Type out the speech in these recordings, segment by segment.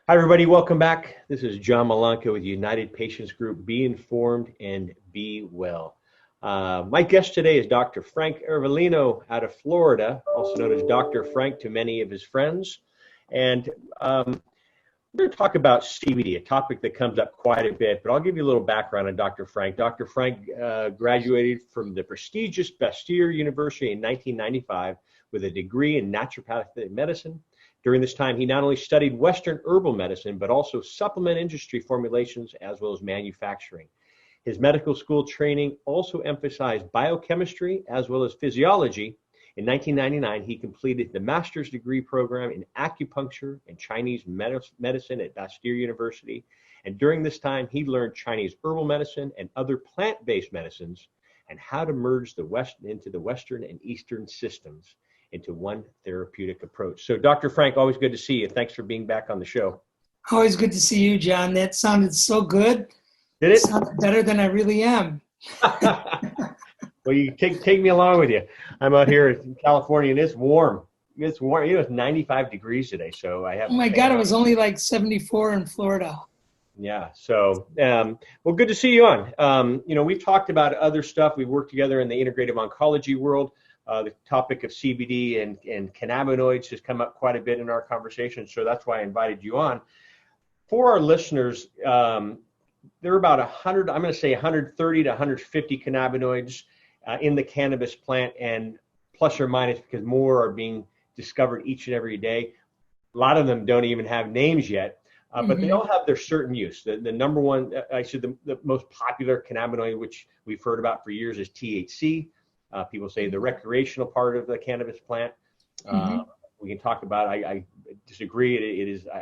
Hi, everybody. Welcome back. This is John Malanca with United Patients Group. Be informed and be well. My guest today is Dr. Frank Ervolino out of Florida, also known as Dr. Frank to many of his friends. And we're going to talk about CBD, a topic that comes up quite a bit, but I'll give you a little background on Dr. Frank. Dr. Frank graduated from the prestigious Bastyr University in 1995 with a degree in naturopathic medicine. During this time, he not only studied Western herbal medicine, but also supplement industry formulations as well as manufacturing. His medical school training also emphasized biochemistry as well as physiology. In 1999, he completed the master's degree program in acupuncture and Chinese medicine at Bastyr University. And during this time, he learned Chinese herbal medicine and other plant-based medicines and how to merge the West into the Western and Eastern systems into one therapeutic approach. So Dr. Frank, always good to see you. Thanks for being back on the show. Always good to see you, John. That sounded so good. Did it? Sounded better than I really am. Well, you take me along with you. I'm out here in California and it's warm. It's warm. It's 95 degrees today. So I have. Oh my God, it was only like 74 in Florida. Yeah. So, well, good to see you on. We've talked about other stuff. We've worked together in the integrative oncology world. The topic of CBD and cannabinoids has come up quite a bit in our conversation, so that's why I invited you on. For our listeners, there are about 100, I'm going to say 130 to 150 cannabinoids in the cannabis plant, and plus or minus, because more are being discovered each and every day. A lot of them don't even have names yet, but they all have their certain use. The number one, the most popular cannabinoid, which we've heard about for years, is THC. People say the recreational part of the cannabis plant. We can talk about. I disagree.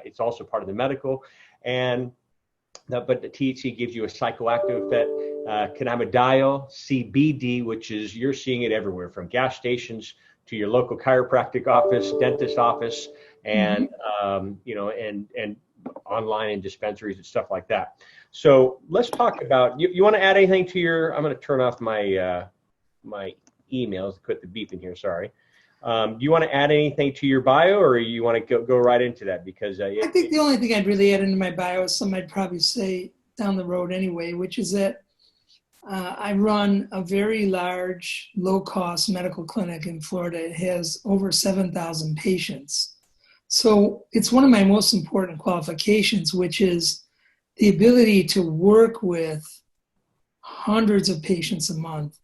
It's also part of the medical, but the THC gives you a psychoactive effect. Cannabidiol, CBD, which is you're seeing it everywhere, from gas stations to your local chiropractic office, dentist office, and and online and dispensaries and stuff like that. So let's talk about. You want to add anything to your? I'm going to turn off my emails, quit the beeping here, sorry. Do you want to add anything to your bio, or you want to go right into that? Because I think the only thing I'd really add into my bio is something I'd probably say down the road anyway, which is that I run a very large, low-cost medical clinic in Florida. It has over 7,000 patients. So it's one of my most important qualifications, which is the ability to work with hundreds of patients a month,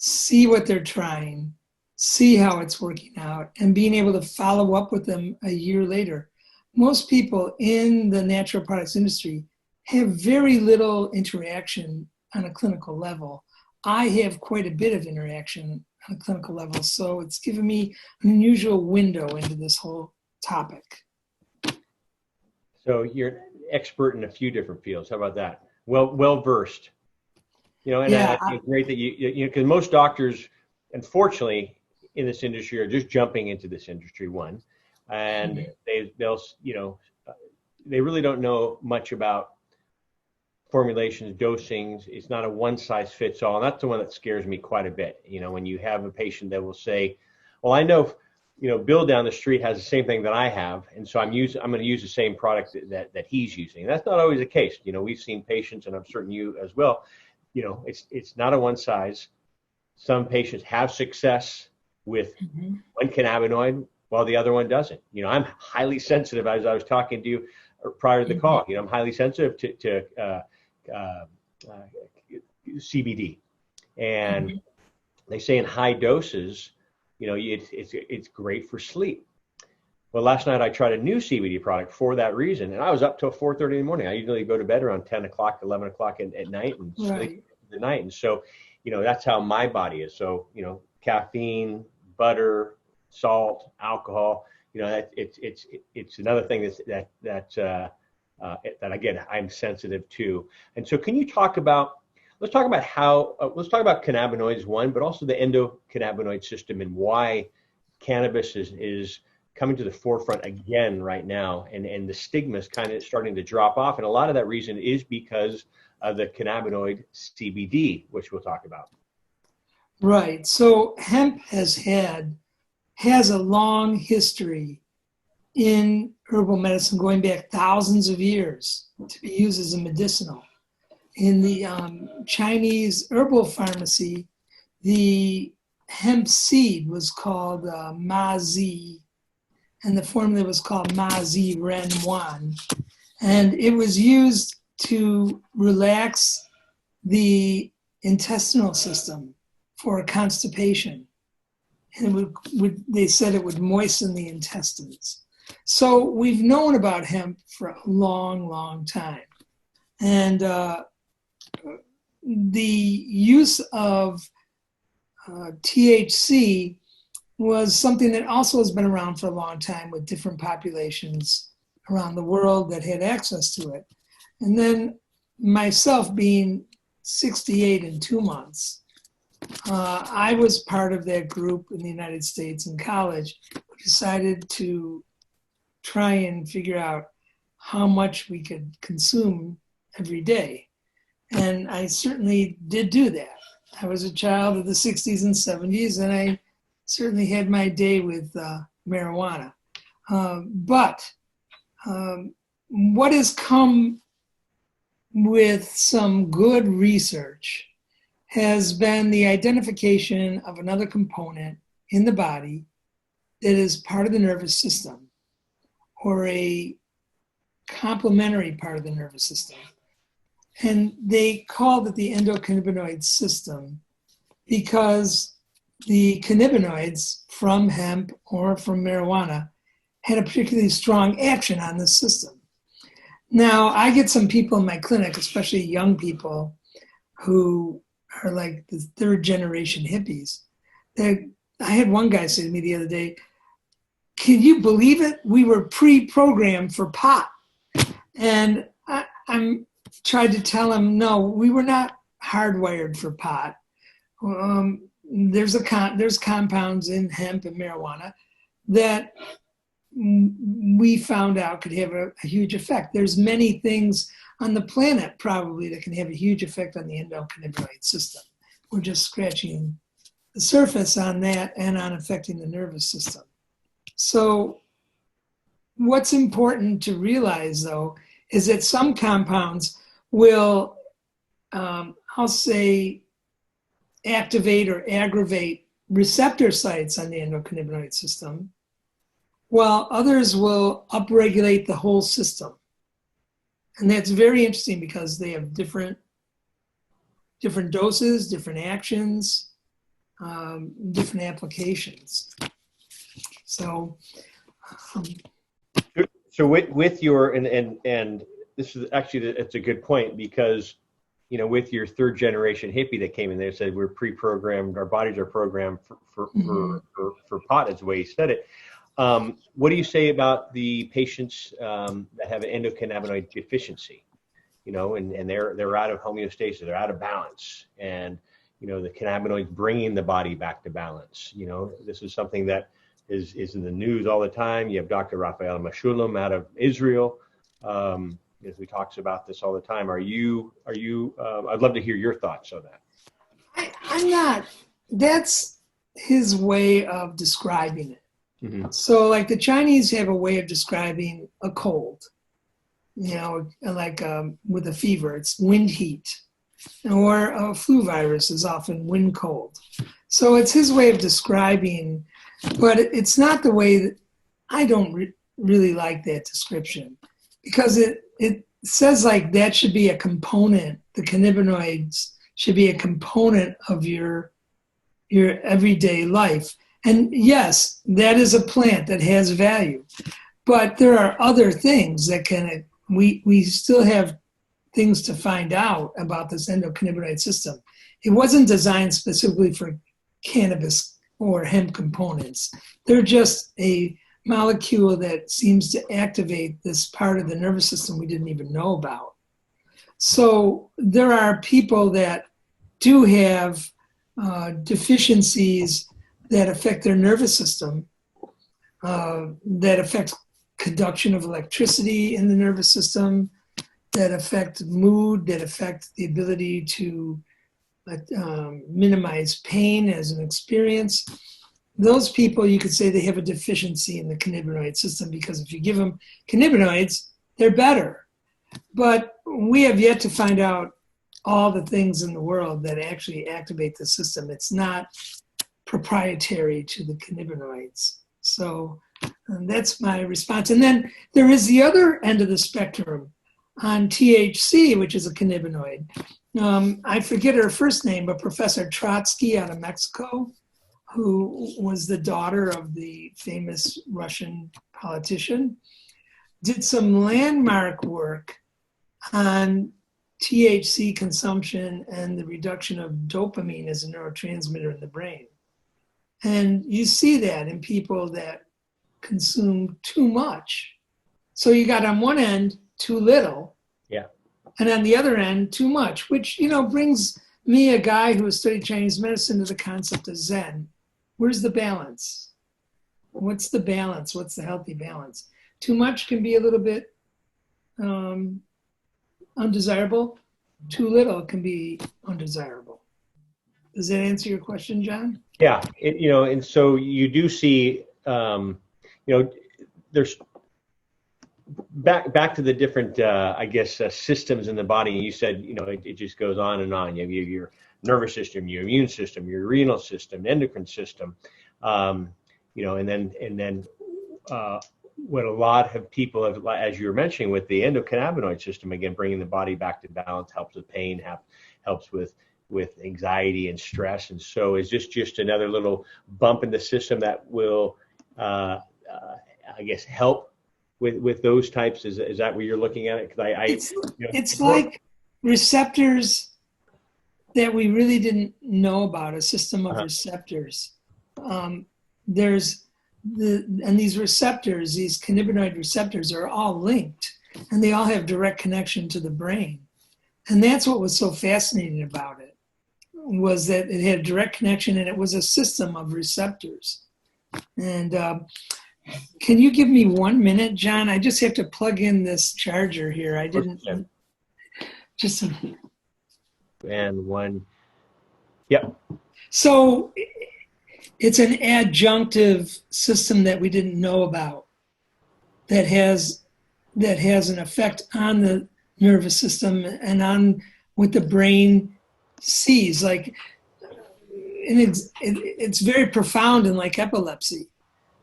see what they're trying, see how it's working out, and being able to follow up with them a year later. Most people in the natural products industry have very little interaction on a clinical level. I have quite a bit of interaction on a clinical level, so it's given me an unusual window into this whole topic. So you're an expert in a few different fields. How about that? Well versed. I think it's great that you because most doctors, unfortunately, in this industry are just jumping into this industry, and they really don't know much about formulations, dosings. It's not a one size fits all, and that's the one that scares me quite a bit. When you have a patient that will say, "Well, I know, Bill down the street has the same thing that I have, and so I'm going to use the same product that he's using." And that's not always the case. We've seen patients, and I'm certain you as well. It's not a one size. Some patients have success with one cannabinoid while the other one doesn't. I'm highly sensitive, as I was talking to you prior to the call. I'm highly sensitive to CBD, and they say in high doses, it's great for sleep. Well, last night I tried a new CBD product for that reason, and I was up till 4:30 in the morning. I usually go to bed around 10 o'clock, 11 o'clock at night and sleep the night. And so, that's how my body is. So, caffeine, butter, salt, alcohol, it's another thing that again, I'm sensitive to. And so can you let's talk about cannabinoids, one, but also the endocannabinoid system and why cannabis is coming to the forefront again right now, and the stigma is kind of starting to drop off, and a lot of that reason is because of the cannabinoid CBD, which we'll talk about. Right. So hemp has a long history in herbal medicine going back thousands of years to be used as a medicinal. In the Chinese herbal pharmacy, the hemp seed was called Ma Zi, and the formula was called Ma Zi Ren Wan. And it was used to relax the intestinal system for constipation. And they said it would moisten the intestines. So we've known about hemp for a long, long time. And the use of THC was something that also has been around for a long time with different populations around the world that had access to it. And then myself being 68 in 2 months, I was part of that group in the United States in college who decided to try and figure out how much we could consume every day. And I certainly did do that. I was a child of the 60s and 70s, and I certainly had my day with marijuana. But what has come with some good research has been the identification of another component in the body that is part of the nervous system, or a complementary part of the nervous system. And they called it the endocannabinoid system because the cannabinoids from hemp or from marijuana had a particularly strong action on this system. Now, I get some people in my clinic, especially young people, who are like the third generation hippies. I had one guy say to me the other day, "Can you believe it? We were pre-programmed for pot." And I'm tried to tell him, no, we were not hardwired for pot. There's compounds in hemp and marijuana that we found out could have a huge effect. There's many things on the planet probably that can have a huge effect on the endocannabinoid system. We're just scratching the surface on that and on affecting the nervous system. So what's important to realize, though, is that some compounds will, I'll say, activate or aggravate receptor sites on the endocannabinoid system, while others will upregulate the whole system. And that's very interesting because they have different doses, different actions, different applications. So with your and this is actually, it's a good point, because with your third generation hippie that came in there, said we're pre-programmed, our bodies are programmed for pot, is the way he said it. What do you say about the patients that have an endocannabinoid deficiency? And they're out of homeostasis, they're out of balance, and the cannabinoids bringing the body back to balance. This is something that is in the news all the time. You have Dr. Raphael Mechoulam out of Israel. He talks about this all the time. Are you? I'd love to hear your thoughts on that. I'm not. That's his way of describing it. Mm-hmm. So, like the Chinese have a way of describing a cold. Like with a fever, it's wind heat, or a flu virus is often wind cold. So it's his way of describing, but it's not the way that I don't really like that description, because it says like that should be a component. The cannabinoids should be a component of your everyday life. And yes, that is a plant that has value, but there are other things that we still have things to find out about this endocannabinoid system. It wasn't designed specifically for cannabis or hemp components. They're just a molecule that seems to activate this part of the nervous system we didn't even know about. So there are people that do have deficiencies that affect their nervous system, that affect conduction of electricity in the nervous system, that affect mood, that affect the ability to minimize pain as an experience, those people, you could say they have a deficiency in the cannabinoid system, because if you give them cannabinoids, they're better. But we have yet to find out all the things in the world that actually activate the system. It's not proprietary to the cannabinoids. So that's my response. And then there is the other end of the spectrum on THC, which is a cannabinoid. I forget her first name, but Professor Trotsky out of Mexico, who was the daughter of the famous Russian politician, did some landmark work on THC consumption and the reduction of dopamine as a neurotransmitter in the brain. And you see that in people that consume too much. So you got on one end too little, Yeah. and on the other end too much, which, brings me, a guy who has studied Chinese medicine, to the concept of Zen. Where's the balance? What's the balance? What's the healthy balance? Too much can be a little bit undesirable. Too little can be undesirable. Does that answer your question, John? Yeah. And so you do see, there's back to the different, systems in the body. You said, it just goes on and on. You have your nervous system, your immune system, your renal system, endocrine system, and then what a lot of people have, as you were mentioning, with the endocannabinoid system, again, bringing the body back to balance, helps with pain, helps with anxiety and stress. And so is this just another little bump in the system that will, help with those types? Is that what you're looking at it? Because it's like receptors that we really didn't know about, a system of receptors. And these receptors, these cannabinoid receptors, are all linked, and they all have direct connection to the brain. And that's what was so fascinating about it, was that it had direct connection, and it was a system of receptors. And can you give me 1 minute, John? I just have to plug in this charger here. I didn't. Just. And one. Yep. So it's an adjunctive system that we didn't know about, that has an effect on the nervous system and on what the brain sees. Like, and it's very profound in like epilepsy,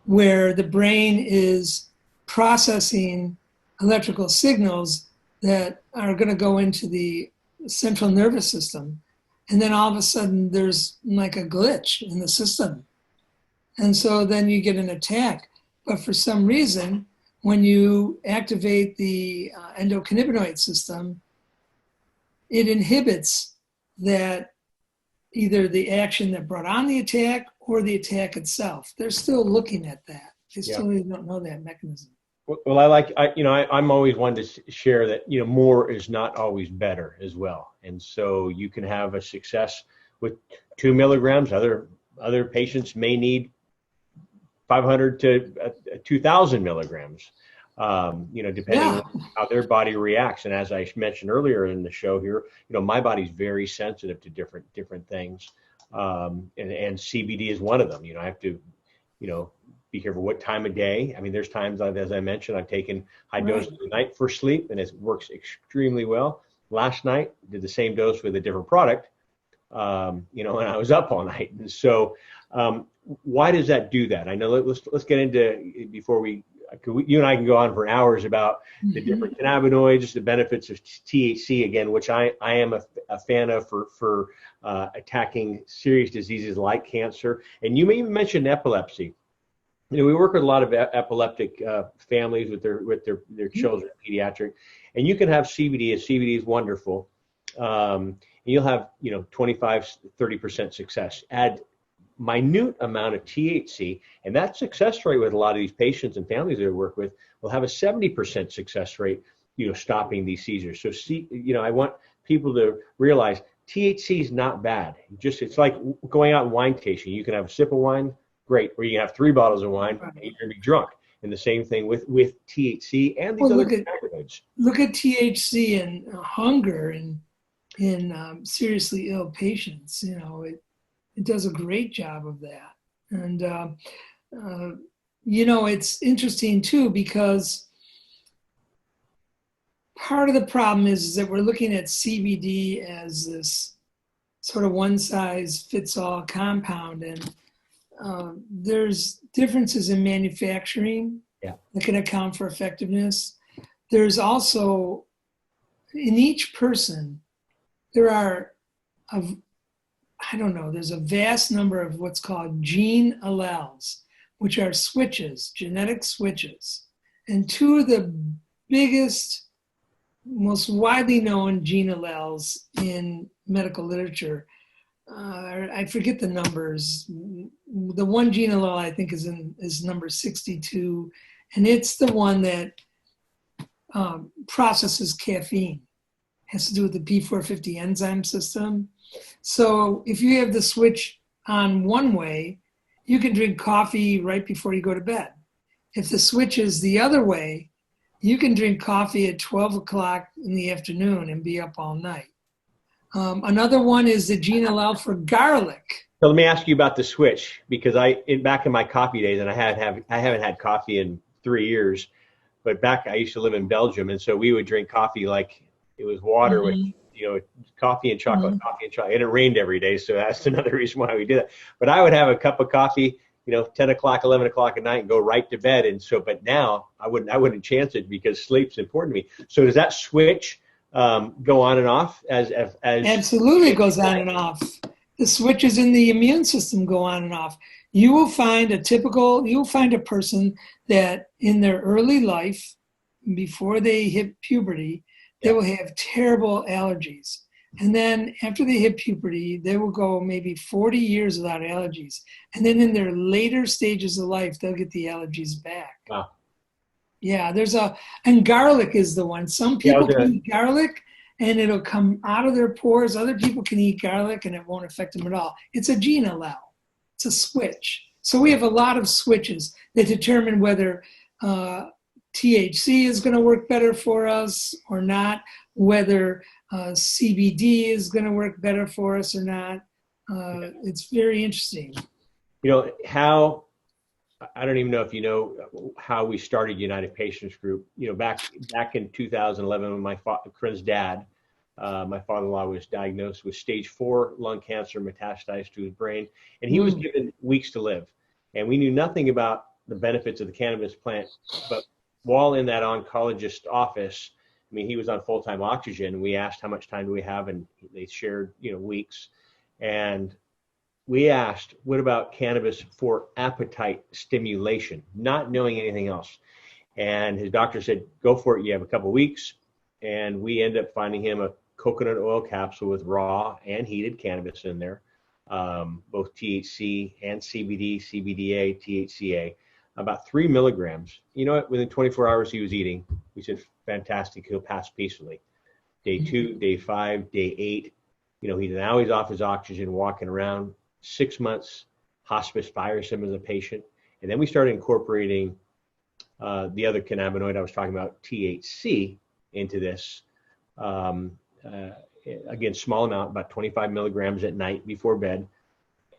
where the brain is processing electrical signals that are going to go into the central nervous system. And then all of a sudden there's like a glitch in the system. And so then you get an attack. But for some reason, when you activate the endocannabinoid system, it inhibits that, either the action that brought on the attack or the attack itself. They're still looking at that. They still really don't know that mechanism. Well, I'm always one to share that, more is not always better as well. And so you can have a success with 2 milligrams. Other patients may need 500 to 2,000 milligrams, depending on how their body reacts. And as I mentioned earlier in the show here, my body's very sensitive to different things. And CBD is one of them. I have to, be careful what time of day. I mean, there's times, as I mentioned, I've taken high doses at night for sleep, and it works extremely well. Last night, did the same dose with a different product, and I was up all night. And so why does that do that? I know, let's get into, before you and I can go on for hours about the different cannabinoids, the benefits of THC, again, which I am a fan of for attacking serious diseases like cancer. And you may even mention epilepsy. We work with a lot of epileptic families with their children, pediatric, and you can have CBD. And CBD is wonderful. And you'll have 25-30% success. Add minute amount of THC, and that success rate with a lot of these patients and families that I work with will have a 70% success rate, stopping these seizures. So I want people to realize THC is not bad. It's like going out and wine tasting. You can have a sip of wine, great, or you can have 3 bottles of wine and you're going to be drunk. And the same thing with THC and these other cannabinoids. Look at THC and hunger in seriously ill patients. It does a great job of that. And, it's interesting too, because part of the problem is that we're looking at CBD as this sort of one size fits all compound. And there's differences in manufacturing that can account for effectiveness. There's also, in each person, there are, there's a vast number of what's called gene alleles, which are switches, genetic switches. And two of the biggest, most widely known gene alleles in medical literature, I forget the numbers. The one gene allele I think is number 62, and it's the one that processes caffeine. It has to do with the P450 enzyme system. So if you have the switch on one way, you can drink coffee right before you go to bed. If the switch is the other way, you can drink coffee at 12 o'clock in the afternoon and be up all night. Another one is the gene allele for garlic. So let me ask you about the switch, because back in my coffee days, and I haven't had coffee in 3 years, but back I used to live in Belgium, and so we would drink coffee like it was water with coffee and chocolate, coffee and chocolate, and it rained every day, so that's another reason why we do that. But I would have a cup of coffee, 10 o'clock, 11 o'clock at night, and go right to bed. And so, but now I wouldn't chance it because sleep's important to me. So does that switch go on and off as Absolutely goes on and off. The switches in the immune system go on and off. You will find a person that in their early life, before they hit puberty, they will have terrible allergies. And then after they hit puberty, they will go maybe 40 years without allergies. And then in their later stages of life, they'll get the allergies back. Wow. Yeah, and garlic is the one. Some people can eat garlic and it'll come out of their pores. Other people can eat garlic and it won't affect them at all. It's a gene allele. It's a switch. So we have a lot of switches that determine whether THC is going to work better for us or not, whether CBD is going to work better for us or not. It's very interesting. I don't even know if you know how we started United Patients Group. Back in 2011, when my friend's dad, my father-in-law, was diagnosed with stage 4 lung cancer metastasized to his brain, and he was given weeks to live. And we knew nothing about the benefits of the cannabis plant, but while in that oncologist office, he was on full-time oxygen. We asked how much time do we have, and they shared, weeks. And we asked, what about cannabis for appetite stimulation, not knowing anything else? And his doctor said, go for it. You have a couple of weeks. And we ended up finding him a coconut oil capsule with raw and heated cannabis in there, both THC and CBD, CBDA, THCA, about 3 milligrams. Within 24 hours he was eating. We said, fantastic, he'll pass peacefully. Day 2, day 5, day 8, he's off his oxygen, walking around. 6 months, hospice fires him as a patient. And then we started incorporating the other cannabinoid I was talking about, THC, into this. Again, small amount, about 25 milligrams at night before bed.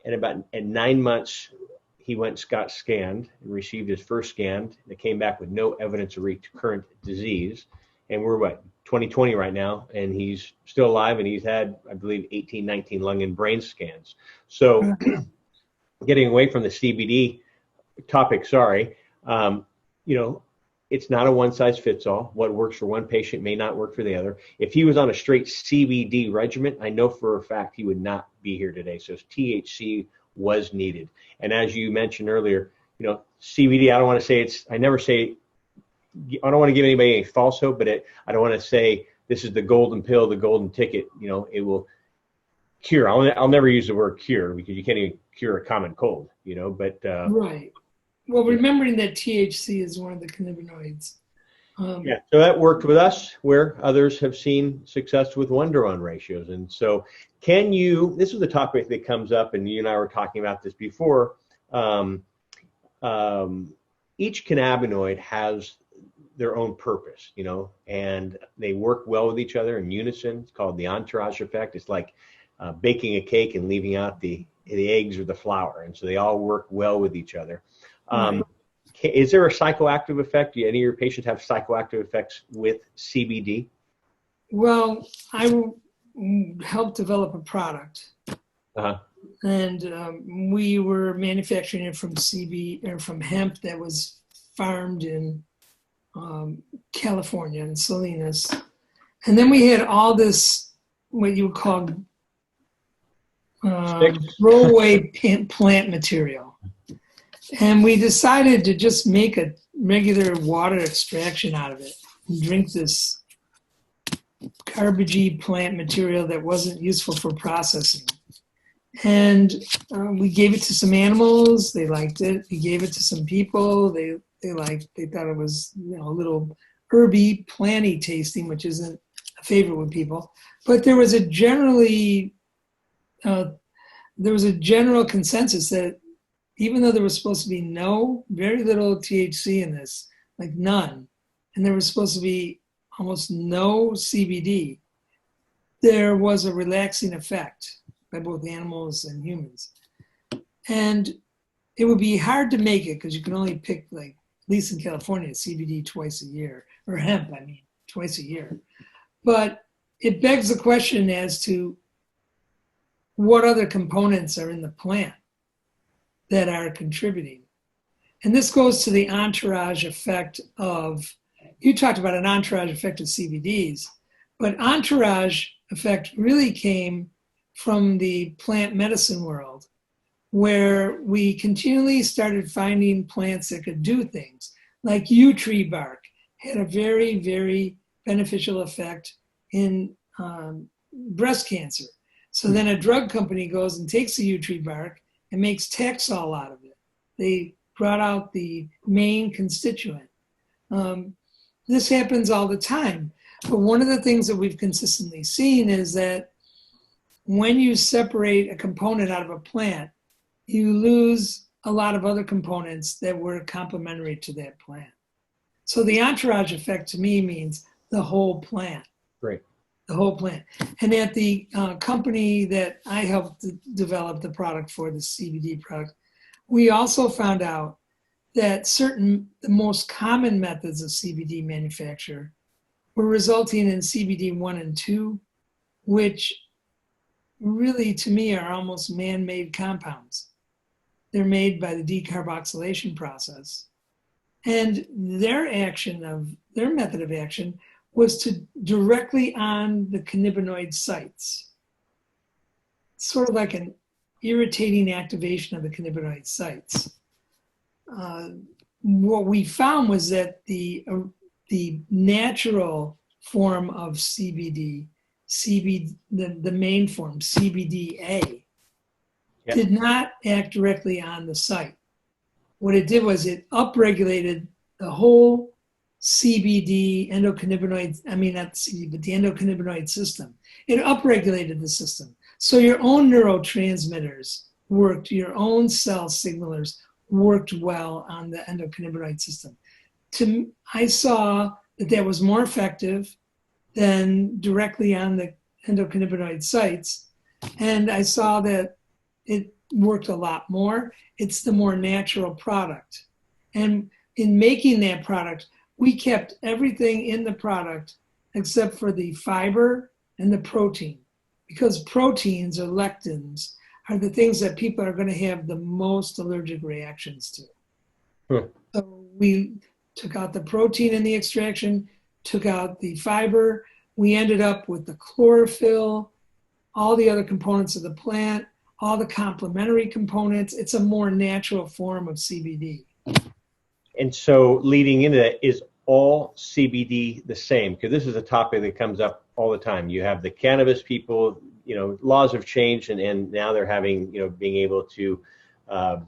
And at 9 months, he went and got scanned and received his first scan. That came back with no evidence of recurrent disease. And we're 2020 right now, and he's still alive, and he's had, I believe, 18, 19 lung and brain scans. So getting away from the CBD topic, it's not a one size fits all. What works for one patient may not work for the other. If he was on a straight CBD regimen, I know for a fact he would not be here today. So THC was needed. And as you mentioned earlier, CBD, I don't want to say I don't want to give anybody any false hope, but I don't want to say this is the golden pill, the golden ticket. It will cure. I'll never use the word cure, because you can't even cure a common cold. But right. Well, remembering that THC is one of the cannabinoids. So that worked with us, where others have seen success with 1-to-1 ratios. And so, this is the topic that comes up, and you and I were talking about this before. Each cannabinoid has their own purpose, and they work well with each other in unison. It's called the Entourage Effect. It's like baking a cake and leaving out the the eggs or the flower, and so they all work well with each other. Right. Is there a psychoactive effect? Do any of your patients have psychoactive effects with CBD? Well, I helped develop a product, Uh-huh. and we were manufacturing it from from hemp that was farmed in California in Salinas, and then we had all this what you would call throwaway plant material, and we decided to just make a regular water extraction out of it and drink this garbagey plant material that wasn't useful for processing. And we gave it to some animals. They liked it. We gave it to some people. They thought it was, you know, a little herby, planty tasting, which isn't a favorite with people. But there was a general consensus that even though there was supposed to be very little THC in this, like none, and there was supposed to be almost no CBD, there was a relaxing effect by both animals and humans. And it would be hard to make it because you can only pick, like, at least in California, CBD twice a year, or hemp, I mean, twice a year. But it begs the question as to what other components are in the plant that are contributing. And this goes to the entourage effect of, you talked about an entourage effect of CBDs, but entourage effect really came from the plant medicine world, where we continually started finding plants that could do things. Like yew tree bark had a very, very beneficial effect in breast cancer. So then a drug company goes and takes the yew tree bark and makes Taxol out of it. They brought out the main constituent. This happens all the time. But one of the things that we've consistently seen is that when you separate a component out of a plant, you lose a lot of other components that were complementary to that plant. So the entourage effect to me means the whole plant. Great. The whole plant. And at the company that I helped develop the product for, the CBD product, we also found out that the most common methods of CBD manufacture were resulting in CBD 1 and 2, which really, to me, are almost man-made compounds. They're made by the decarboxylation process. And their method of action was to directly on the cannabinoid sites. Sort of like an irritating activation of the cannabinoid sites. What we found was that the natural form of CBD, the main form, CBDA, Yep, did not act directly on the site. What it did was it upregulated the whole CBD endocannabinoid, I mean not CBD, but the endocannabinoid system. It upregulated the system. So your own neurotransmitters worked, your own cell signalers worked well on the endocannabinoid system. I saw that was more effective than directly on the endocannabinoid sites. And I saw that it worked a lot more. It's the more natural product. And in making that product, we kept everything in the product except for the fiber and the protein, because proteins or lectins are the things that people are going to have the most allergic reactions to. So we took out the protein in the extraction, took out the fiber. We ended up with the chlorophyll, all the other components of the plant, all the complementary components. It's a more natural form of CBD. And so leading into that, is all CBD the same? Because this is a topic that comes up all the time. You have the cannabis people, laws have changed, and now they're having, being able to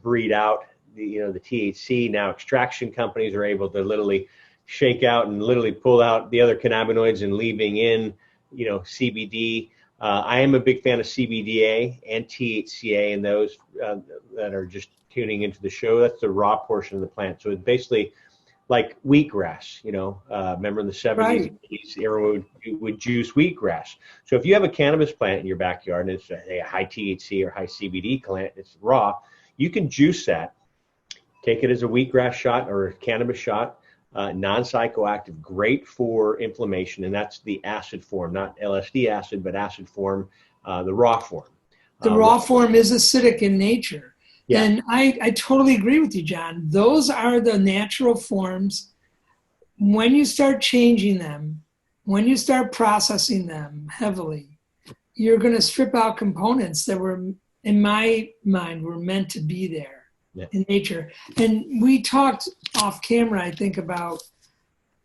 breed out the THC. Now extraction companies are able to literally shake out and literally pull out the other cannabinoids and leaving in, CBD. I am a big fan of CBDA and THCA, and those that are just tuning into the show. That's the raw portion of the plant. So it's basically like wheatgrass, remember in the 70s, Right. 80s, everyone would juice wheatgrass. So if you have a cannabis plant in your backyard and it's a high THC or high CBD plant, it's raw, you can juice that, take it as a wheatgrass shot or a cannabis shot, non-psychoactive, great for inflammation, and that's the acid form, not LSD acid, but acid form, the raw form. The raw form is acidic in nature. Yeah. And I totally agree with you, John. Those are the natural forms. When you start changing them, when you start processing them heavily, you're going to strip out components that were, in my mind, were meant to be there in nature. And we talked off camera, I think, about,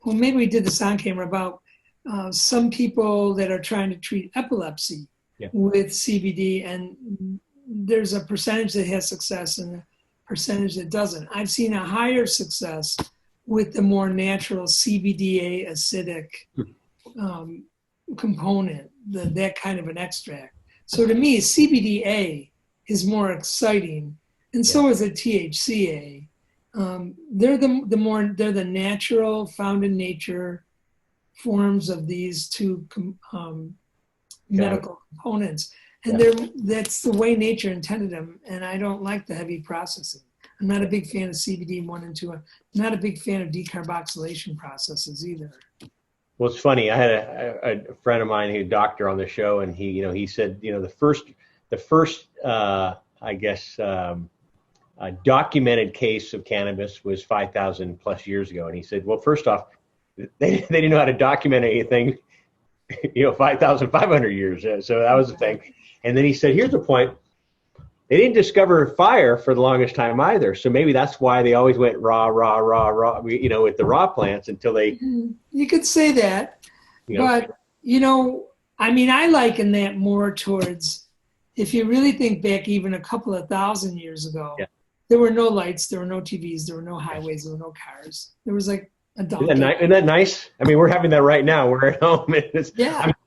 well, maybe we did this on camera, about some people that are trying to treat epilepsy with CBD, and there's a percentage that has success and a percentage that doesn't. I've seen a higher success with the more natural CBDA acidic component, that kind of an extract. So to me, CBDA is more exciting, and so is a THCA. They're the natural, found in nature forms of these two medical components. And that's the way nature intended them. And I don't like the heavy processing. I'm not a big fan of CBD 1 and 2. I'm not a big fan of decarboxylation processes either. Well, it's funny. I had a friend of mine, a doctor, on the show, and he said, the first documented case of cannabis was 5,000 plus years ago. And he said, well, first off, they didn't know how to document anything, 5,500 years. So that was the thing. And then he said, here's the point. They didn't discover fire for the longest time either. So maybe that's why they always went raw, with the raw plants until they. You could say that. But, I liken that more towards, if you really think back even a couple of thousand years ago, there were no lights, there were no TVs, there were no highways, there were no cars. There was like a donkey. Isn't that nice? I mean, we're having that right now. We're at home.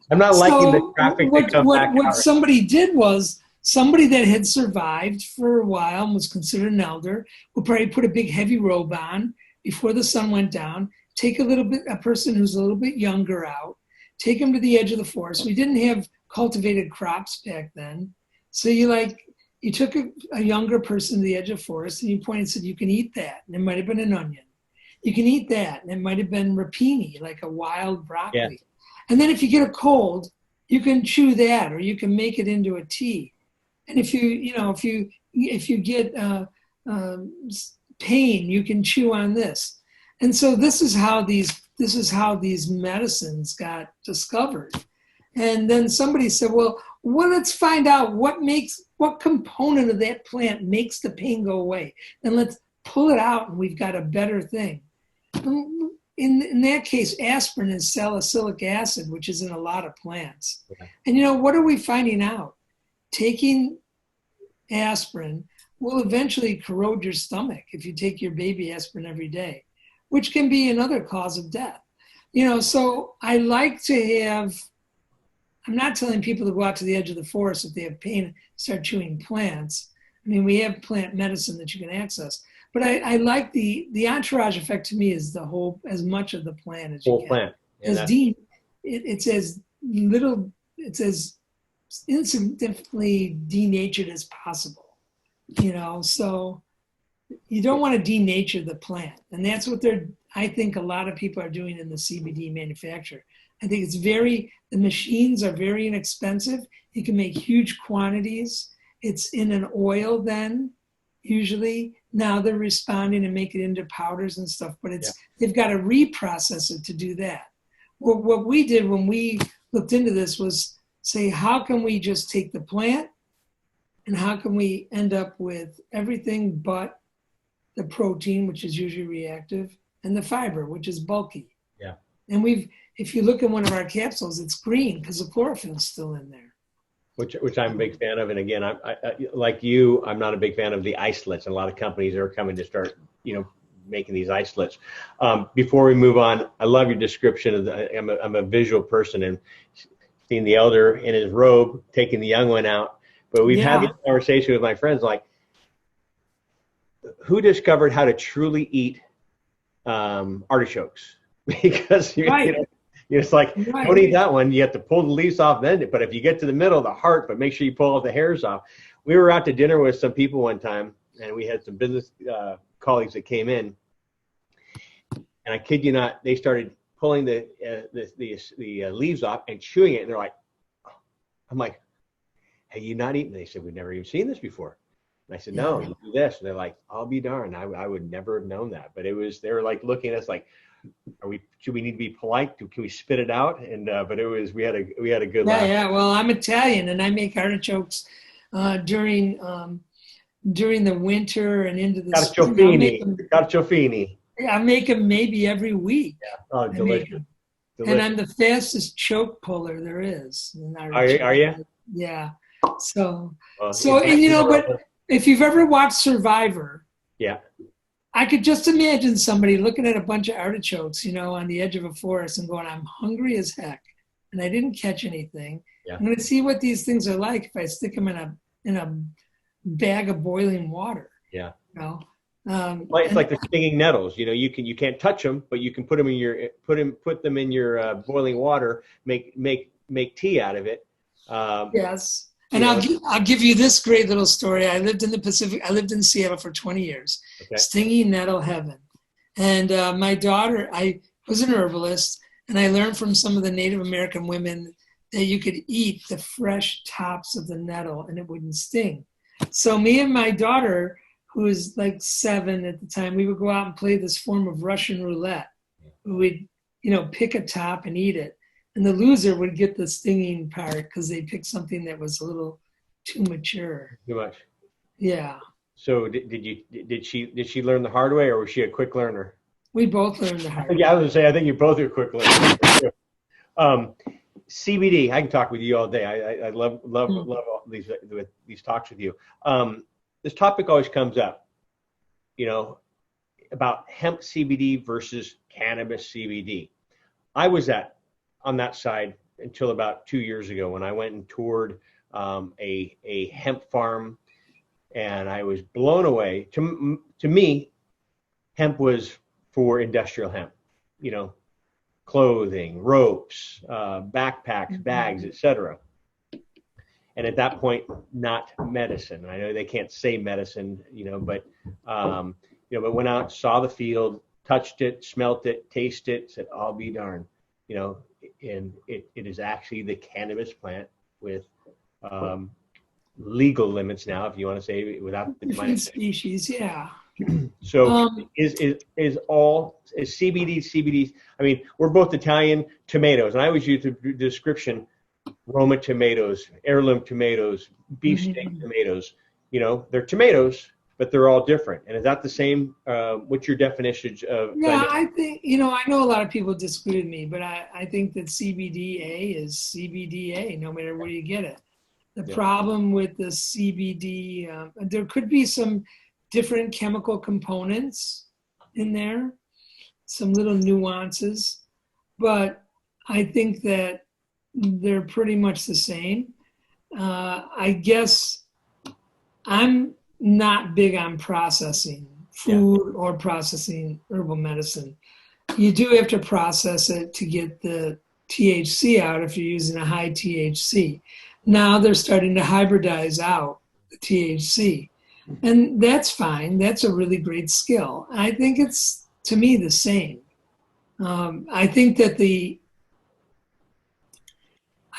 I'm not liking the traffic that comes back. What somebody did was, somebody that had survived for a while and was considered an elder would probably put a big heavy robe on before the sun went down, take a person who's a little bit younger out, take them to the edge of the forest. We didn't have cultivated crops back then. So you took a younger person to the edge of the forest and you pointed and said, you can eat that. And it might have been an onion. You can eat that. And it might have been rapini, like a wild broccoli. Yeah. And then if you get a cold, you can chew that, or you can make it into a tea. And if you get pain, you can chew on this. And so this is how these medicines got discovered. And then somebody said, well, let's find out what component of that plant makes the pain go away. And let's pull it out, and we've got a better thing. In that case, aspirin is salicylic acid, which is in a lot of plants. Okay. And what are we finding out? Taking aspirin will eventually corrode your stomach if you take your baby aspirin every day, which can be another cause of death. So I like to have, I'm not telling people to go out to the edge of the forest if they have pain and start chewing plants. I mean, we have plant medicine that you can access. But I like the entourage effect. To me, is the whole, as much of the plant as you can. Plant. Yeah, it's as little, it's as insignificantly denatured as possible. So you don't want to denature the plant, and that's what I think a lot of people are doing in the CBD manufacture. I think the machines are very inexpensive. You can make huge quantities. It's in an oil then, usually. Now they're responding and make it into powders and stuff, but they've got to reprocess it to do that. Well, what we did when we looked into this was say, how can we just take the plant and how can we end up with everything but the protein, which is usually reactive, and the fiber, which is bulky. Yeah. And if you look at one of our capsules, it's green because the chlorophyll's still in there. Which I'm a big fan of. And again, I like you, I'm not a big fan of the isolates. And a lot of companies are coming to start, making these isolates. Before we move on, I love your description of I'm a visual person, and seeing the elder in his robe taking the young one out. But we've had this conversation with my friends, like, who discovered how to truly eat artichokes because Right. it's like, Right. don't eat that one. You have to pull the leaves off then. But if you get to the middle, the heart, but make sure you pull all the hairs off. We were out to dinner with some people one time, and we had some business colleagues that came in, and I kid you not, they started pulling the leaves off and chewing it, and they're like, oh. I'm like, have you not eaten? They said, we've never even seen this before. And I said, no, you do this. And they're like, I'll be darned. I would never have known that. But they were like looking at us like, should we need to be polite? Can we spit it out? And but we had a good laugh. Yeah. Well, I'm Italian, and I make artichokes during the winter and into the spring. Carciofini. I make them maybe every week. Yeah. Oh, delicious. And I'm the fastest choke puller there is. Are you? Yeah. So but if you've ever watched Survivor, yeah, I could just imagine somebody looking at a bunch of artichokes, on the edge of a forest and going, I'm hungry as heck, and I didn't catch anything. Yeah. I'm going to see what these things are like if I stick them in a bag of boiling water. Yeah. It's like the stinging nettles. You can't touch them, but you can put them in your boiling water. Make tea out of it. Yes. And I'll give you this great little story. I lived in the Pacific. I lived in Seattle for 20 years. Okay. Stinging nettle heaven. And my daughter, I was an herbalist, and I learned from some of the Native American women that you could eat the fresh tops of the nettle and it wouldn't sting. So me and my daughter, who was like 7 at the time, we would go out and play this form of Russian roulette. We'd, pick a top and eat it. And the loser would get the stinging part because they picked something that was a little too mature. Too much. Yeah. So did she learn the hard way, or was she a quick learner? We both learned the hard way. Yeah, I was gonna say I think you both are quick learners. CBD, I can talk with you all day. I love all these talks with you. This topic always comes up, about hemp CBD versus cannabis CBD. I was on that side until about 2 years ago when I went and toured a hemp farm, and I was blown away. To me, hemp was for industrial hemp, clothing, ropes, backpacks, bags, etc. And at that point, not medicine. I know they can't say medicine, but went out, saw the field, touched it, smelt it, tasted it, said, I'll be darned. And it is actually the cannabis plant with legal limits now, if you want to say, without the different species, yeah. So is CBD? I mean, we're both Italian. Tomatoes, and I always use the description: Roma tomatoes, heirloom tomatoes, beefsteak tomatoes. They're tomatoes, but they're all different. And is that the same? What's your definition of? Yeah, I think, I know a lot of people disagree with me, but I think that CBDA is CBDA, no matter where you get it. The problem with the CBD, there could be some different chemical components in there, some little nuances, but I think that they're pretty much the same. I guess I'm not big on processing food or processing herbal medicine. You do have to process it to get the THC out if you're using a high THC. Now they're starting to hybridize out the THC. And that's fine. That's a really great skill. I think it's, to me, the same. I think that the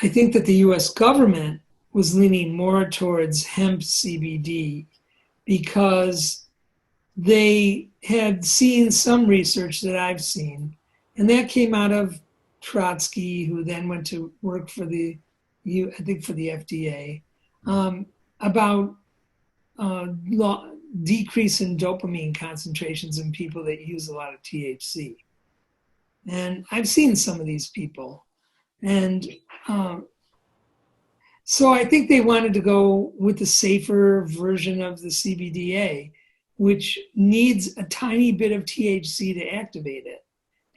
U.S. government was leaning more towards hemp CBD because they had seen some research that I've seen, and that came out of Trotsky, who then went to work for the FDA, about decrease in dopamine concentrations in people that use a lot of THC. And I've seen some of these people. And so I think they wanted to go with the safer version of the CBDA, which needs a tiny bit of THC to activate it.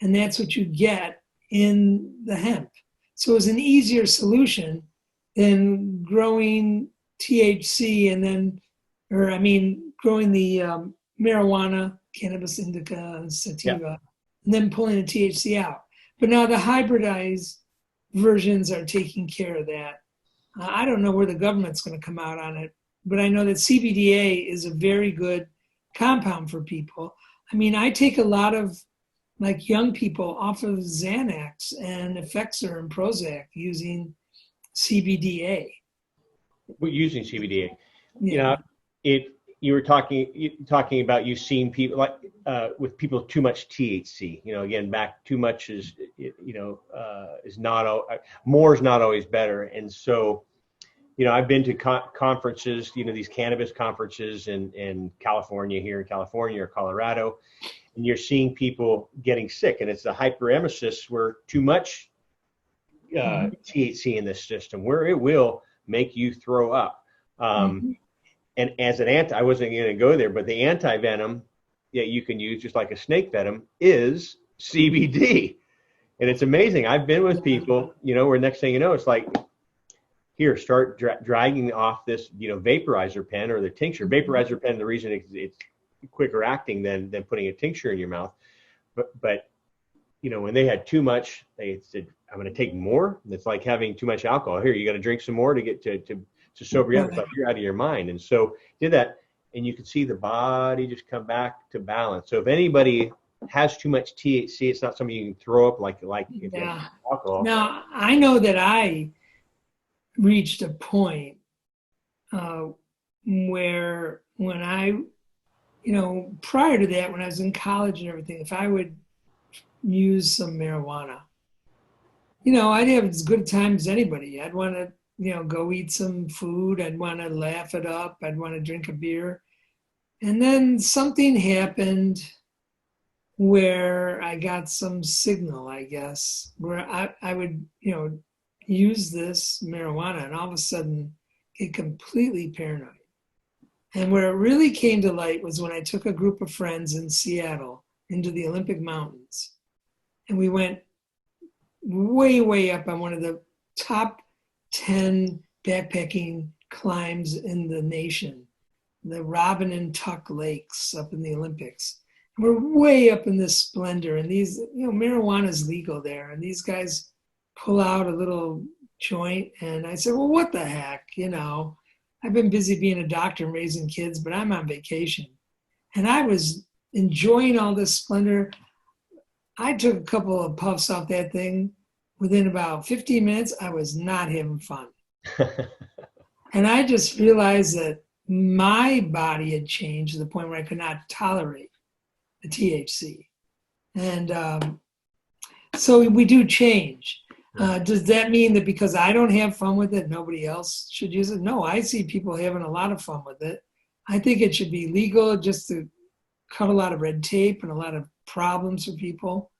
And that's what you get in the hemp. So it's an easier solution than growing THC growing the marijuana cannabis indica and sativa, and then pulling the THC out. But now the hybridized versions are taking care of that. I don't know where the government's going to come out on it, but I know that CBDA is a very good compound for people. I mean, I take a lot of like young people off of Xanax and Effexor and Prozac using CBDA. We're using CBDA. Yeah. You know, you were talking about you've seen people like with people with too much THC. You know, again, back too much is is not more is not always better. And so, you know, I've been to conferences, you know, these cannabis conferences in California, here in California or Colorado, and you're seeing people getting sick, and it's the hyperemesis where too much THC in this system, where it will make you throw up. And as an I wasn't going to go there, but the anti-venom that you can use, just like a snake venom, is CBD. And it's amazing. I've been with people, you know, where next thing you know, it's like, here, start dragging off this, you know, vaporizer pen or the tincture. Vaporizer pen, the reason it's quicker acting than putting a tincture in your mouth. But you know, when they had too much, they said, I'm going to take more. It's like having too much alcohol. Here, you got to drink some more to get to sober you up. It's like you're out of your mind. And so did that, and you could see the body just come back to balance. So if anybody has too much THC, it's not something you can throw up like if you have alcohol. Now, I know that I reached a point where when I, you know, prior to that, when I was in college and everything, if I would use some marijuana, you know, I'd have as good a time as anybody. I'd want to, you know, go eat some food. I'd want to laugh it up. I'd want to drink a beer. And then something happened where I got some signal, I guess, where I would, you know, use this marijuana and all of a sudden get completely paranoid. And where it really came to light was when I took a group of friends in Seattle into the Olympic Mountains. And we went way, way up on one of the top 10 backpacking climbs in the nation, the Robin and Tuck Lakes up in the Olympics. And we're way up in this splendor. And these, you know, marijuana is legal there. And these guys pull out a little joint. And I said, well, what the heck? You know, I've been busy being a doctor and raising kids, but I'm on vacation. And I was enjoying all this splendor. I took a couple of puffs off that thing. Within about 15 minutes, I was not having fun. And I just realized that my body had changed to the point where I could not tolerate the THC. And so we do change. Does that mean that because I don't have fun with it, nobody else should use it? No, I see people having a lot of fun with it. I think it should be legal just to cut a lot of red tape and a lot of problems for people.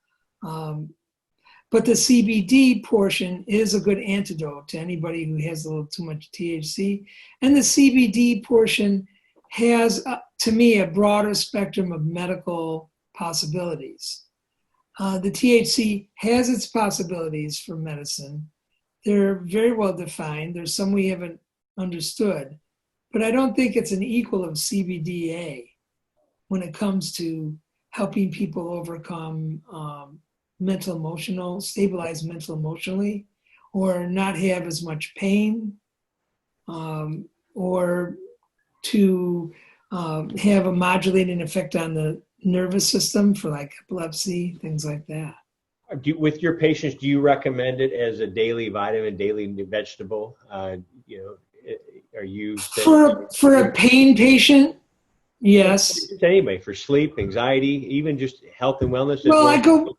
But the CBD portion is a good antidote to anybody who has a little too much THC. And the CBD portion has, to me, a broader spectrum of medical possibilities. The THC has its possibilities for medicine. They're very well defined. There's some we haven't understood. But I don't think it's an equal of CBDA when it comes to helping people overcome stabilize mental emotionally, or not have as much pain, or to have a modulating effect on the nervous system for like epilepsy, things like that. With your patients, do you recommend it as a daily vitamin, daily vegetable? You know, are you for a pain patient? Yes. Anyway, for sleep, anxiety, even just health and wellness. Well, I go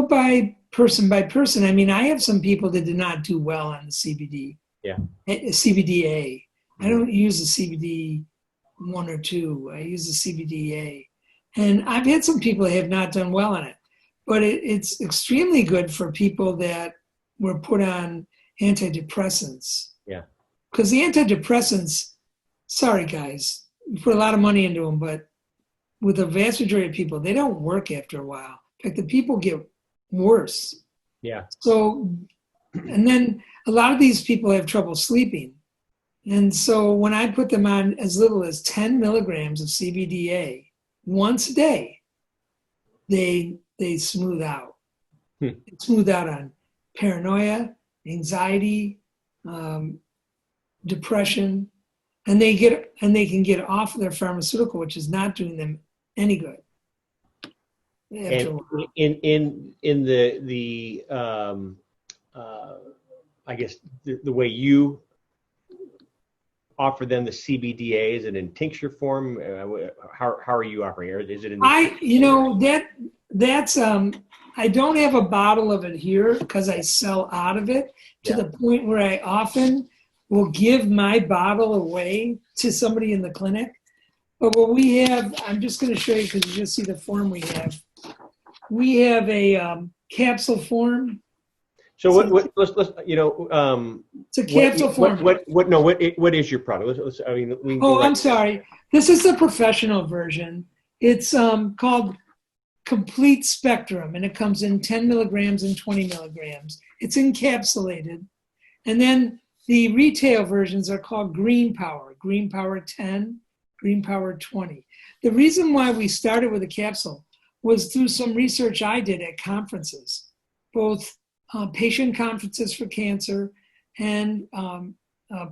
by person. I mean, I have some people that did not do well on the CBD. Yeah. CBDA. I don't use the CBD 1 or 2. I use the CBDA. And I've had some people that have not done well on it. But it's extremely good for people that were put on antidepressants. Yeah. Because the antidepressants, sorry guys, you put a lot of money into them, but with the vast majority of people, they don't work after a while. In fact, the people get worse. Yeah. So, and then a lot of these people have trouble sleeping. And so when I put them on as little as 10 milligrams of CBDA once a day, they smooth out. Hmm. Smooth out on paranoia, anxiety, depression, and they can get off their pharmaceutical, which is not doing them any good. And in the I guess the way you offer them the CBDA, is it in tincture form? How are you offering it? Is it in? That's I don't have a bottle of it here because I sell out of it to the point where I often will give my bottle away to somebody in the clinic. But what we have, I'm just going to show you because you just see the form we have. We have a capsule form. So let's it's a capsule form. What is your product? I'm sorry. This is the professional version. It's called Complete Spectrum, and it comes in 10 milligrams and 20 milligrams. It's encapsulated. And then the retail versions are called Green Power 10, Green Power 20. The reason why we started with a capsule was through some research I did at conferences, both patient conferences for cancer and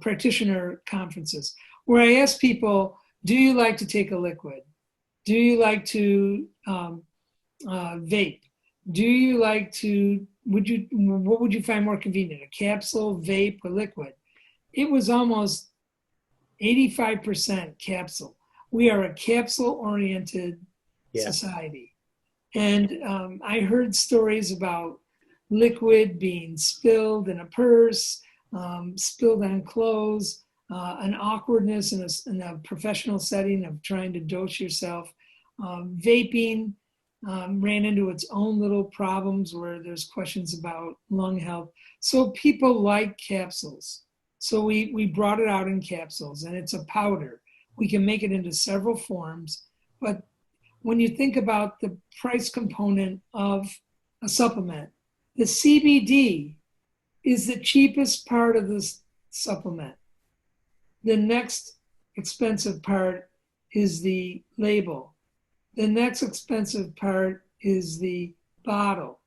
practitioner conferences, where I asked people, do you like to take a liquid? Do you like to vape? Do you like to, what would you find more convenient, a capsule, vape, or liquid? It was almost 85% capsule. We are a capsule-oriented society. And I heard stories about liquid being spilled in a purse, spilled on clothes, an awkwardness in a professional setting of trying to dose yourself. Vaping ran into its own little problems where there's questions about lung health. So people like capsules. So we brought it out in capsules, and it's a powder. We can make it into several forms, but when you think about the price component of a supplement, the CBD is the cheapest part of this supplement. The next expensive part is the label. The next expensive part is the bottle.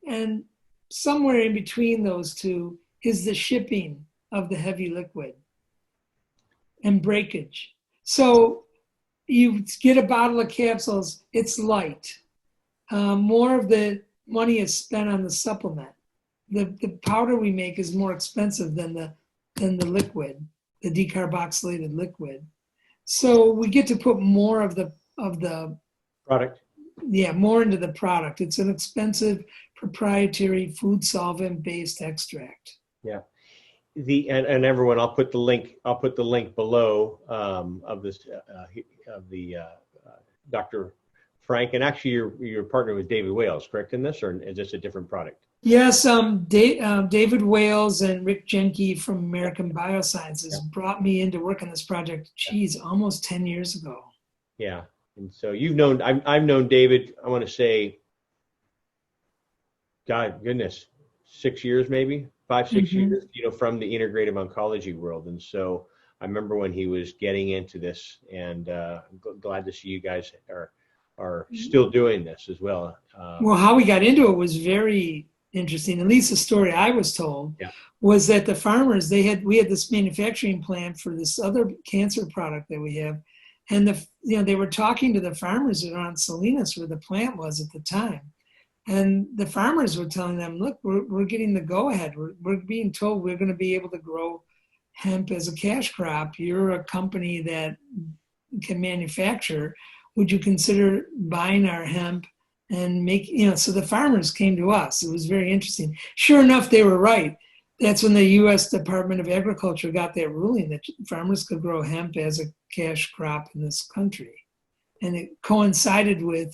And somewhere in between those two is the shipping of the heavy liquid and breakage. So you get a bottle of capsules, it's light. More of the money is spent on the supplement. The powder we make is more expensive than the liquid, the decarboxylated liquid. So we get to put more of the product. Yeah, more into the product. It's an expensive proprietary food solvent based extract. Yeah. And everyone, I'll put the link below of this of the Dr. Frank, and actually you're partnered with David Wales, correct, in this, or is this a different product? Yes, David Wales and Rick Jenke from American Biosciences brought me into work on this project. Almost 10 years ago. Yeah, and so I've known David. I want to say, God, goodness, 6 years maybe. 5-6 years, from the integrative oncology world. And so I remember when he was getting into this, and I'm glad to see you guys are still doing this as well. Well, how we got into it was very interesting. At least the story I was told was that the farmers, we had this manufacturing plant for this other cancer product that we have. And they were talking to the farmers around Salinas, where the plant was at the time. And the farmers were telling them, look, we're getting the go-ahead. We're being told we're going to be able to grow hemp as a cash crop. You're a company that can manufacture. Would you consider buying our hemp and so the farmers came to us. It was very interesting. Sure enough, they were right. That's when the U.S. Department of Agriculture got that ruling that farmers could grow hemp as a cash crop in this country. And it coincided with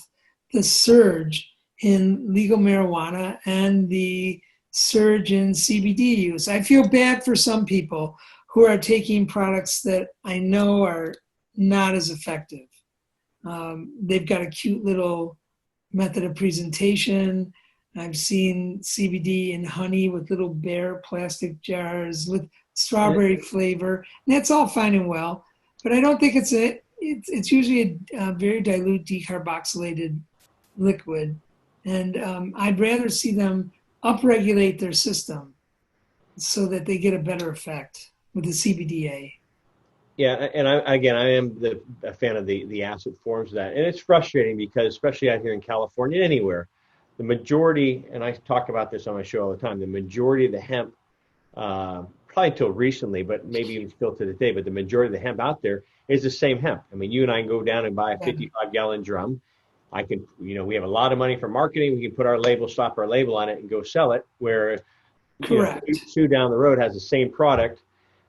the surge in legal marijuana and the surge in CBD use. I feel bad for some people who are taking products that I know are not as effective. They've got a cute little method of presentation. I've seen CBD in honey with little bare plastic jars with strawberry flavor, and that's all fine and well. But I don't think it's usually a very dilute decarboxylated liquid, and I'd rather see them upregulate their system so that they get a better effect with the CBDA. Yeah, and I am a fan of the acid forms of that, and it's frustrating because especially out here in California, anywhere, the majority, and I talk about this on my show all the time, the majority of the hemp, probably until recently, but maybe even still to this day, but the majority of the hemp out there is the same hemp. I mean, you and I can go down and buy a 55-gallon drum. I can, we have a lot of money for marketing. We can put our label, slap our label on it, and go sell it. Where, Sue down the road has the same product,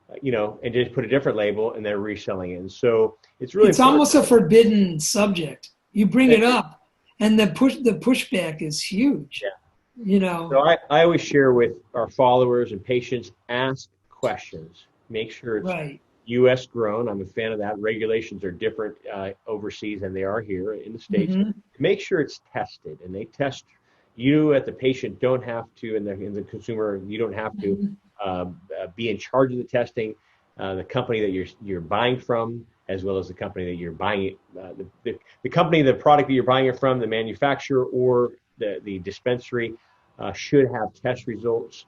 and just put a different label, and they're reselling it. And so it's almost a forbidden subject. You bring it up, and the pushback is huge. Yeah. So I always share with our followers and patients, ask questions. Make sure it's U.S. grown. I'm a fan of that. Regulations are different overseas than they are here in the States. Mm-hmm. Make sure it's tested, and they test you at the patient don't have to, and the consumer, you don't have to be in charge of the testing. The company that you're buying from, as well as the company that you're buying it, the company, the product that you're buying it from, the manufacturer or the dispensary should have test results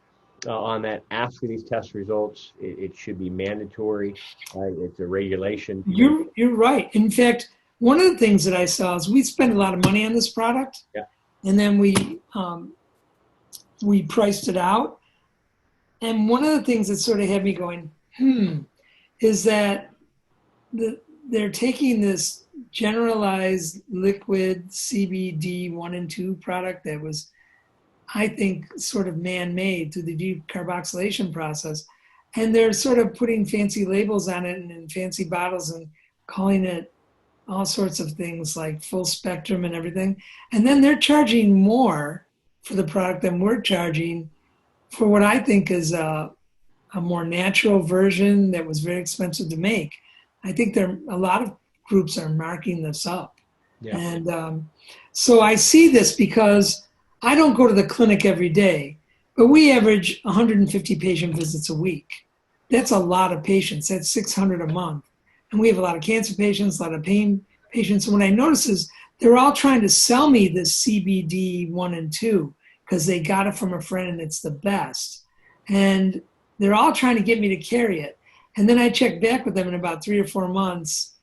on that. Ask for these test results. It should be mandatory. It's a regulation. You're right. In fact, one of the things that I saw is we spend a lot of money on this product, and then we priced it out. And one of the things that sort of had me going, is that they're taking this generalized liquid CBD 1 and 2 product that was, I think, sort of man-made through the decarboxylation process, and they're sort of putting fancy labels on it and in fancy bottles and calling it all sorts of things like full spectrum and everything. And then they're charging more for the product than we're charging for what I think is a more natural version that was very expensive to make. I think a lot of groups are marking this up. Yeah. And so I see this because I don't go to the clinic every day, but we average 150 patient visits a week. That's a lot of patients. That's 600 a month. And we have a lot of cancer patients, a lot of pain patients. And what I notice is they're all trying to sell me this CBD 1 and 2 because they got it from a friend and it's the best. And they're all trying to get me to carry it. And then I check back with them in about 3 or 4 months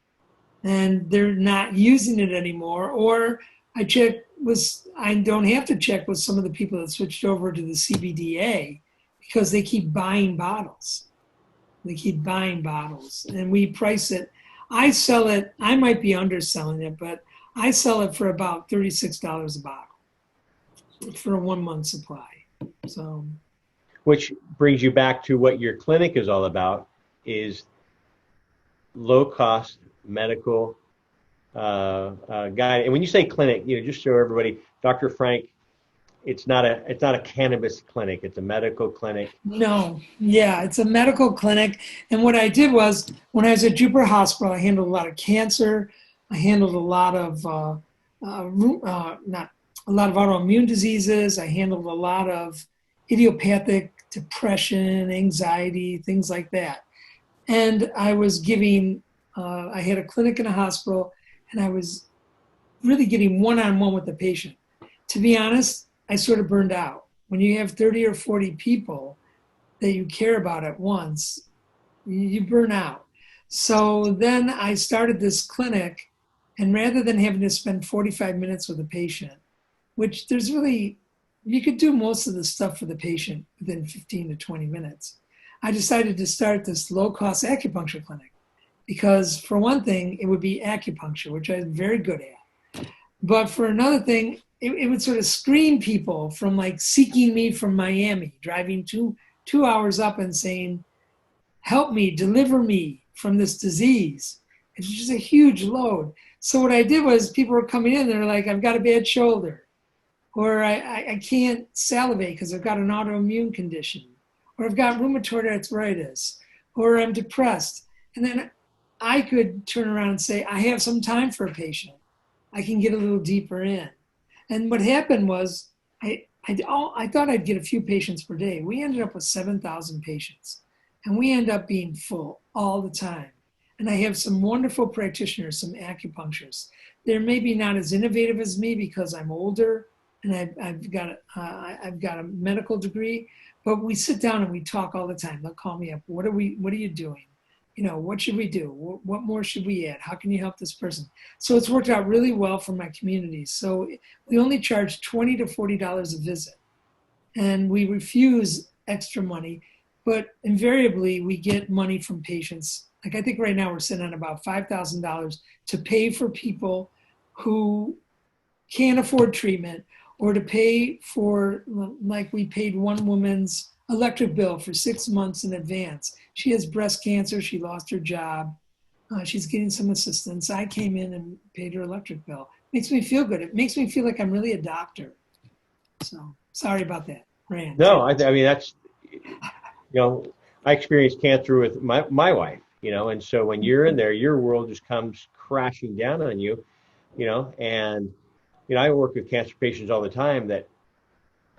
and they're not using it anymore. Or I don't have to check with some of the people that switched over to the CBDA because they keep buying bottles. And we price it. I sell it, I might be underselling it, but I sell it for about $36 a bottle for a 1 month supply. So, which brings you back to what your clinic is all about, is low cost medical guide. And when you say clinic, just show everybody, Dr. Frank, it's not a cannabis clinic, it's a medical clinic. No, yeah, it's a medical clinic. And what I did was, when I was at Jupiter Hospital, I handled a lot of cancer. I handled a lot of autoimmune diseases. I handled a lot of idiopathic depression, anxiety, things like that. And I was giving, I had a clinic in a hospital, and I was really getting one-on-one with the patient. To be honest, I sort of burned out. When you have 30 or 40 people that you care about at once, you burn out. So then I started this clinic, and rather than having to spend 45 minutes with a patient, which you could do most of the stuff for the patient within 15 to 20 minutes. I decided to start this low-cost acupuncture clinic because, for one thing, it would be acupuncture, which I'm very good at. But for another thing, it would sort of screen people from seeking me from Miami, driving two hours up and saying, help me, deliver me from this disease. It's just a huge load. So what I did was, people were coming in, they're like, I've got a bad shoulder, or I can't salivate because I've got an autoimmune condition, or I've got rheumatoid arthritis, or I'm depressed. And then I could turn around and say, I have some time for a patient. I can get a little deeper in. And what happened was, I thought I'd get a few patients per day. We ended up with 7,000 patients. and we end up being full all the time. And I have some wonderful practitioners, some acupuncturists. They're maybe not as innovative as me because I'm older and I've got a medical degree, but we sit down and we talk all the time. They'll call me up. What are you doing? What should we do? What more should we add? How can you help this person? So it's worked out really well for my community. So we only charge $20 to $40 a visit, and we refuse extra money, but invariably we get money from patients. Like I think right now we're sitting on about $5,000 to pay for people who can't afford treatment, or to pay for, like we paid one woman's electric bill for 6 months in advance. She has breast cancer. She lost her job. She's getting some assistance. I came in and paid her electric bill. Makes me feel good. It makes me feel like I'm really a doctor. So sorry about that rant. No, I mean, that's, I experienced cancer with my wife, and so when you're in there, your world just comes crashing down on you, and, I work with cancer patients all the time that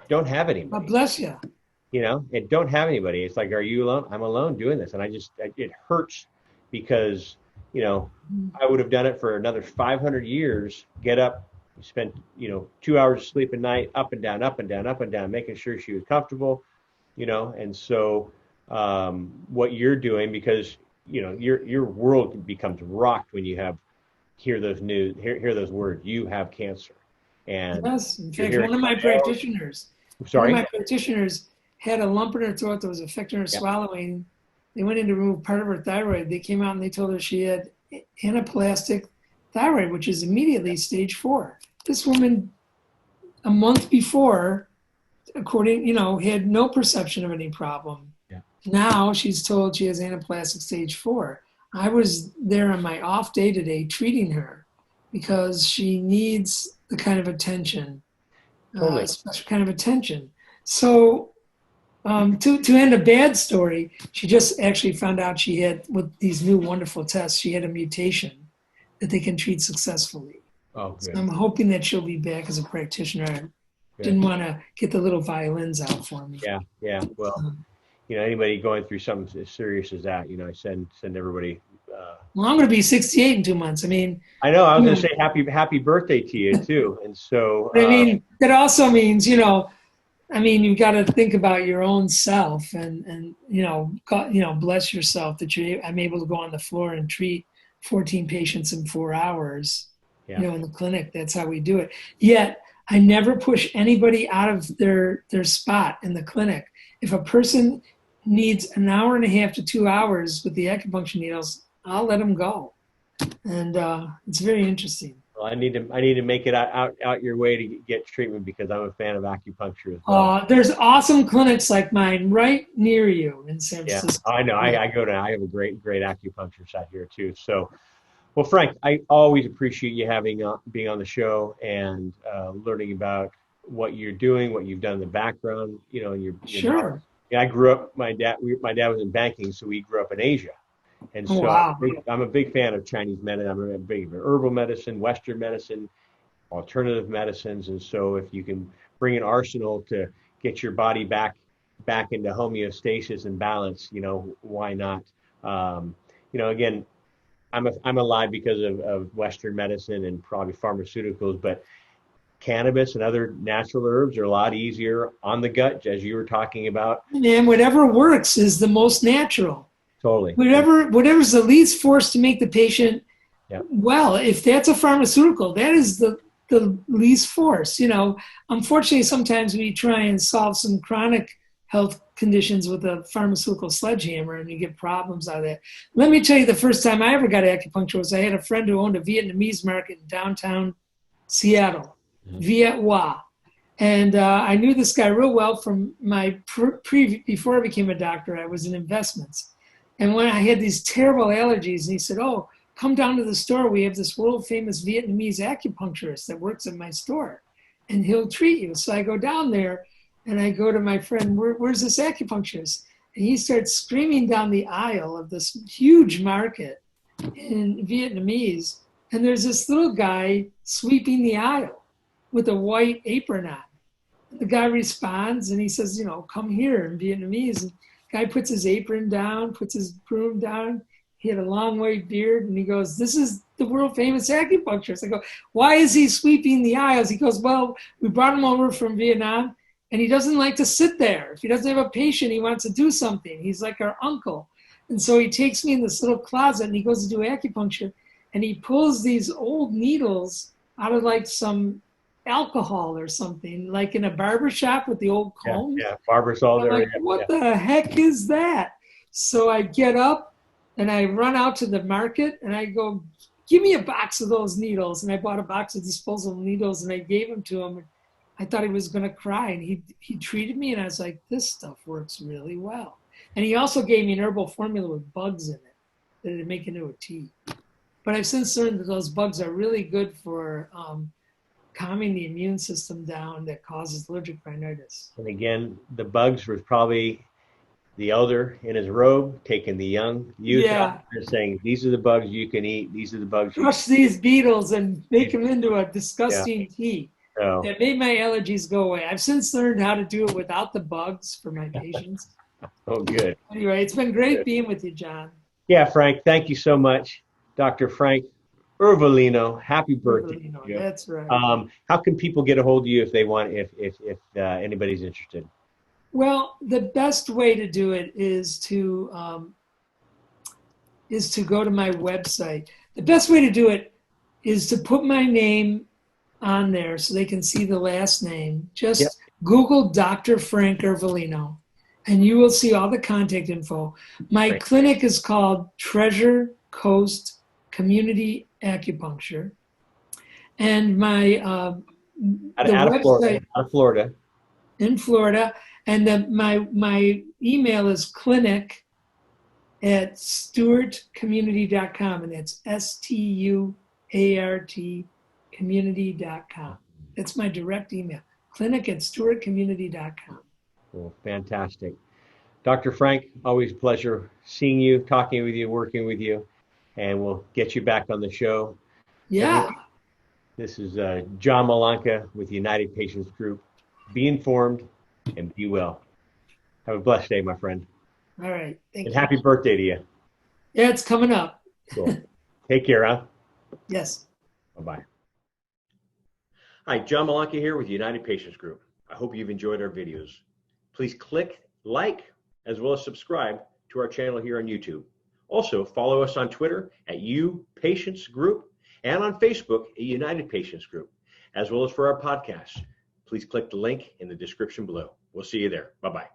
don't have anybody. God bless you. And don't have anybody. It's like, are you alone? I'm alone doing this. And it hurts because, I would have done it for another 500 years, get up, spend, 2 hours of sleep a night, up and down, up and down, up and down, making sure she was comfortable, and so what you're doing, because, your world becomes rocked when you hear those words, you have cancer. And yes, in fact, one of my practitioners had a lump in her throat that was affecting her swallowing. They went in to remove part of her thyroid. They came out and they told her she had anaplastic thyroid, which is immediately stage 4. This woman, a month before, had no perception of any problem. Yeah. Now she's told she has anaplastic stage 4. I was there on my off day today treating her because she needs the kind of attention, totally. special kind of attention. So to end a bad story, she just actually found out she had, with these new wonderful tests, she had a mutation that they can treat successfully. Oh, good. So I'm hoping that she'll be back as a practitioner. I didn't want to get the little violins out for me. Yeah. Well, anybody going through something as serious as that, I send everybody. Well, I'm going to be 68 in 2 months. I mean, I know. I was going to say happy birthday to you too. And so, that also means, you've got to think about your own self and bless yourself that I'm able to go on the floor and treat 14 patients in 4 hours, in the clinic. That's how we do it. Yet I never push anybody out of their spot in the clinic. If a person needs an hour and a half to 2 hours with the acupuncture needles, I'll let them go. And it's very interesting. Well, I need to make it out your way to get treatment because I'm a fan of acupuncture as well. There's awesome clinics like mine right near you in San Francisco. Yeah, I know. I have a great acupuncture site here too. So, well, Frank, I always appreciate you being on the show and learning about what you're doing, what you've done in the background. Sure. I grew up. My dad was in banking, so we grew up in Asia. And so I'm a big fan of Chinese medicine. I'm a big fan of herbal medicine, Western medicine, alternative medicines. And so if you can bring an arsenal to get your body back into homeostasis and balance, why not? Again, I'm alive because of Western medicine and probably pharmaceuticals, but cannabis and other natural herbs are a lot easier on the gut, as you were talking about. And whatever works is the most natural. Totally. Whatever's the least force to make the patient well. If that's a pharmaceutical, that is the least force. Unfortunately, sometimes we try and solve some chronic health conditions with a pharmaceutical sledgehammer, and you get problems out of that. Let me tell you, the first time I ever got acupuncture was I had a friend who owned a Vietnamese market in downtown Seattle, Viet Hoa. And I knew this guy real well from my before I became a doctor. I was in investments. And when I had these terrible allergies, and he said, "Oh, come down to the store. We have this world famous Vietnamese acupuncturist that works at my store, and he'll treat you." So I go down there, and I go to my friend, "Where's this acupuncturist?" And he starts screaming down the aisle of this huge market in Vietnamese, and there's this little guy sweeping the aisle with a white apron on. The guy responds, and he says, "Come here," in Vietnamese. And Guy puts his apron down, puts his broom down. He had a long white beard, and he goes, "This is the world famous acupuncturist." I go, "Why is he sweeping the aisles?" He goes, "Well, we brought him over from Vietnam, and he doesn't like to sit there. If he doesn't have a patient, he wants to do something. He's like our uncle." And so he takes me in this little closet, and he goes to do acupuncture, and he pulls these old needles out of like some alcohol or something, like in a barber shop with the old combs. Yeah, barbers all there. Like, what the heck is that? So I get up and I run out to the market and I go, "Give me a box of those needles." And I bought a box of disposable needles and I gave them to him. I thought he was going to cry, and he treated me, and I was like, "This stuff works really well." And he also gave me an herbal formula with bugs in it that to make into a tea. But I've since learned that those bugs are really good for calming the immune system down that causes allergic rhinitis. And again, the bugs was probably the elder in his robe taking the young youth out and saying, "These are the bugs you can eat. These are the bugs." Crush these beetles and make them into a disgusting tea. So, that made my allergies go away. I've since learned how to do it without the bugs for my patients. oh, good. Anyway, it's been great being with you, John. Yeah, Frank, thank you so much. Dr. Frank Ervolino, happy birthday. Ervolino, that's right. How can people get a hold of you if they want, if anybody's interested? Well, the best way to do it is to go to my website. The best way to do it is to put my name on there so they can see the last name. Just Google Dr. Frank Ervolino, and you will see all the contact info. My clinic is called Treasure Coast Community Acupuncture, and my out of Florida. In Florida, and my email is clinic@stuartcommunity.com, and that's STUART community.com. That's my direct email, clinic@stuartcommunity.com. Well, fantastic. Dr. Frank, always a pleasure seeing you, talking with you, working with you, and we'll get you back on the show. Yeah. This is John Malanca with the United Patients Group. Be informed and be well. Have a blessed day, my friend. All right. Thank you. And happy birthday to you. Yeah, it's coming up. Cool. Take care, huh? Yes. Bye-bye. Hi, John Malanca here with United Patients Group. I hope you've enjoyed our videos. Please click like as well as subscribe to our channel here on YouTube. Also, follow us on Twitter at UPatients Group and on Facebook at United Patients Group, as well as for our podcast. Please click the link in the description below. We'll see you there. Bye-bye.